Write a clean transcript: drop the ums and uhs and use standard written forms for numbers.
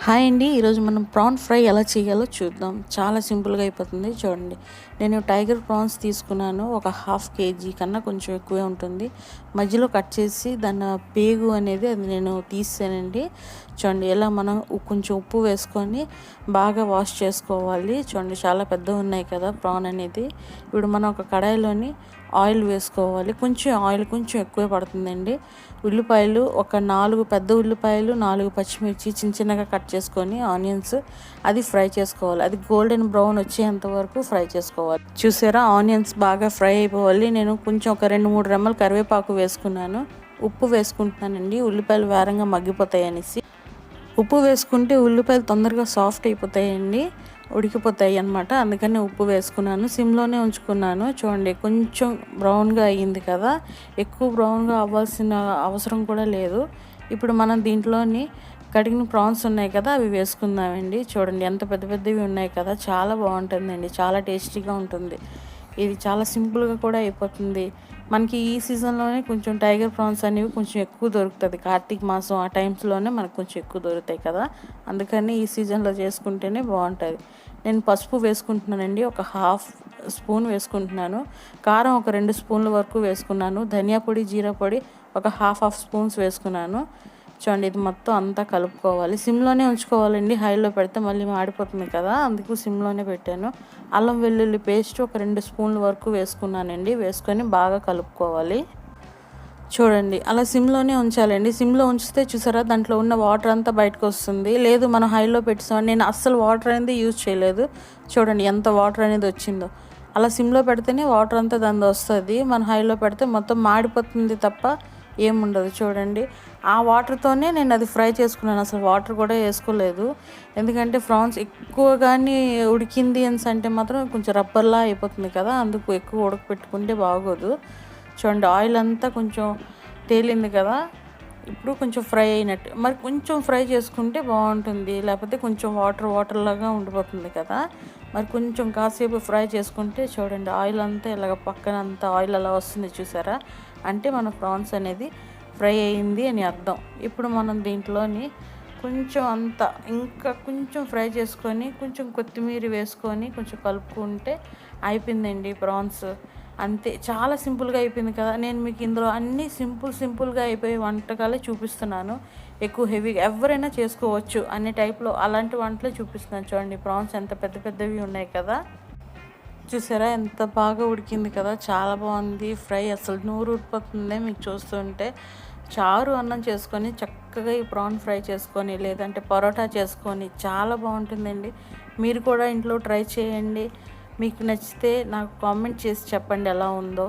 Hi అండి. ఈరోజు మనం ప్రాన్ ఫ్రై ఎలా చేయాలో చూద్దాం. చాలా సింపుల్గా అయిపోతుంది. చూడండి, నేను టైగర్ ప్రాన్స్ తీసుకున్నాను. ఒక హాఫ్ కేజీ కన్నా కొంచెం ఎక్కువే ఉంటుంది. మధ్యలో కట్ చేసి దాని పేగు అనేది అది నేను తీసానండి. చూడండి, ఎలా మనం కొంచెం ఉప్పు వేసుకొని బాగా వాష్ చేసుకోవాలి. చూడండి, చాలా పెద్దగా ఉన్నాయి కదా ప్రాన్ అనేది. ఇప్పుడు మనం ఒక కడాయిలోని ఆయిల్ వేసుకోవాలి. ఆయిల్ కొంచెం ఎక్కువే పడుతుందండి. ఉల్లిపాయలు ఒక 4 పెద్ద ఉల్లిపాయలు, 4 పచ్చిమిర్చి చిన్న చిన్నగా కట్ చేసుకొని ఆనియన్స్ అది ఫ్రై చేసుకోవాలి. అది గోల్డెన్ బ్రౌన్ వచ్చేంత వరకు ఫ్రై చేసుకోవాలి. చూసారా, ఆనియన్స్ బాగా ఫ్రై అయిపోవాలి. నేను కొంచెం ఒక 2-3 రెమ్మలు కరివేపాకు వేసుకున్నాను. ఉప్పు వేసుకుంటున్నానండి, ఉల్లిపాయలు వేరంగా మగ్గిపోతాయి అనేసి. ఉప్పు వేసుకుంటే ఉల్లిపాయలు తొందరగా సాఫ్ట్ అయిపోతాయండి, ఉడికిపోతాయి అన్నమాట. అందుకని ఉప్పు వేసుకున్నాను, సిమ్లోనే ఉంచుకున్నాను. చూడండి, కొంచెం బ్రౌన్గా అయ్యింది కదా, ఎక్కువ బ్రౌన్గా అవ్వాల్సిన అవసరం కూడా లేదు. ఇప్పుడు మనం దీంట్లోని కడిగిన ప్రాన్స్ ఉన్నాయి కదా, అవి వేసుకుందామండి. చూడండి, ఎంత పెద్ద పెద్దవి ఉన్నాయి కదా, చాలా బాగుంటుందండి, చాలా టేస్టీగా ఉంటుంది. ఇది చాలా సింపుల్గా కూడా అయిపోతుంది. మనకి ఈ సీజన్లోనే కొంచెం టైగర్ ప్రాన్స్ అనేవి కొంచెం ఎక్కువ దొరుకుతుంది. కార్తీక మాసం ఆ టైమ్స్లోనే మనకు కొంచెం ఎక్కువ దొరుకుతాయి కదా, అందుకని ఈ సీజన్లో చేసుకుంటేనే బాగుంటుంది. నేను పసుపు వేసుకుంటున్నానండి, ఒక హాఫ్ స్పూన్ వేసుకుంటున్నాను. కారం ఒక 2 స్పూన్ల వరకు వేసుకున్నాను. ధనియా పొడి, జీరా పొడి ఒక హాఫ్ స్పూన్స్ వేసుకున్నాను. చూడండి, ఇది మొత్తం అంతా కలుపుకోవాలి. సిమ్లోనే ఉంచుకోవాలండి, హైలో పెడితే మళ్ళీ మాడిపోతుంది కదా, అందుకు సిమ్లోనే పెట్టాను. అల్లం వెల్లుల్లి పేస్ట్ ఒక 2 స్పూన్ల వరకు వేసుకున్నానండి. వేసుకొని బాగా కలుపుకోవాలి. చూడండి, అలా సిమ్లోనే ఉంచాలండి. సిమ్లో ఉంచితే చూసారా, దాంట్లో ఉన్న వాటర్ అంతా బయటకు వస్తుంది. లేదు మనం హైలో పెట్టాం, నేను అస్సలు వాటర్ అనేది యూజ్ చేయలేదు. చూడండి, ఎంత వాటర్ అనేది వచ్చిందో. అలా సిమ్లో పెడితేనే వాటర్ అంతా దాని వస్తుంది. మనం హైలో పెడితే మొత్తం మాడిపోతుంది తప్ప ఏముండదు. చూడండి, ఆ వాటర్తోనే నేను అది ఫ్రై చేసుకున్నాను, అసలు వాటర్ కూడా వేసుకోలేదు. ఎందుకంటే ప్రాన్స్ ఎక్కువగానే ఉడికింది అంటే మాత్రం కొంచెం రబ్బర్లా అయిపోతుంది కదా, అందుకు ఎక్కువ ఉడకపెట్టుకుంటే బాగోదు. చూడండి, ఆయిల్ అంతా కొంచెం తేలింది కదా, ఇప్పుడు కొంచెం ఫ్రై అయినట్టు. మరి కొంచెం ఫ్రై చేసుకుంటే బాగుంటుంది, లేకపోతే కొంచెం వాటర్ లాగా ఉండిపోతుంది కదా. మరి కొంచెం కాసేపు ఫ్రై చేసుకుంటే చూడండి, ఆయిల్ అంతా ఇలాగ పక్కన అంతా ఆయిల్ అలా వస్తుంది చూసారా, అంటే మన ప్రాన్స్ అనేది ఫ్రై అయింది అని అర్థం. ఇప్పుడు మనం దీంట్లోని కొంచెం అంతా ఇంకా కొంచెం ఫ్రై చేసుకొని కొంచెం కొత్తిమీర వేసుకొని కొంచెం కలుపుకుంటే అయిపోయిందండి ప్రాన్స్. అంతే, చాలా సింపుల్గా అయిపోయింది కదా. నేను మీకు ఇందులో అన్నీ సింపుల్గా అయిపోయే వంటకాలే చూపిస్తున్నాను. ఎక్కువ హెవీగా ఎవరైనా చేసుకోవచ్చు అనే టైప్లో అలాంటి వంటలే చూపిస్తున్నాను. చూడండి, ప్రాన్స్ ఎంత పెద్ద పెద్దవి ఉన్నాయి కదా, చూసారా ఎంత బాగా ఉడికింది కదా, చాలా బాగుంది ఫ్రై. అసలు నూరు ఊరిపోతుంది మీకు చూస్తుంటే. చారు అన్నం చేసుకొని చక్కగా ఈ ప్రాన్ ఫ్రై చేసుకొని, లేదంటే పరోటా చేసుకొని చాలా బాగుంటుందండి. మీరు కూడా ఇంట్లో ట్రై చేయండి. మీకు నచ్చితే నాకు కామెంట్ చేసి చెప్పండి ఎలా ఉందో.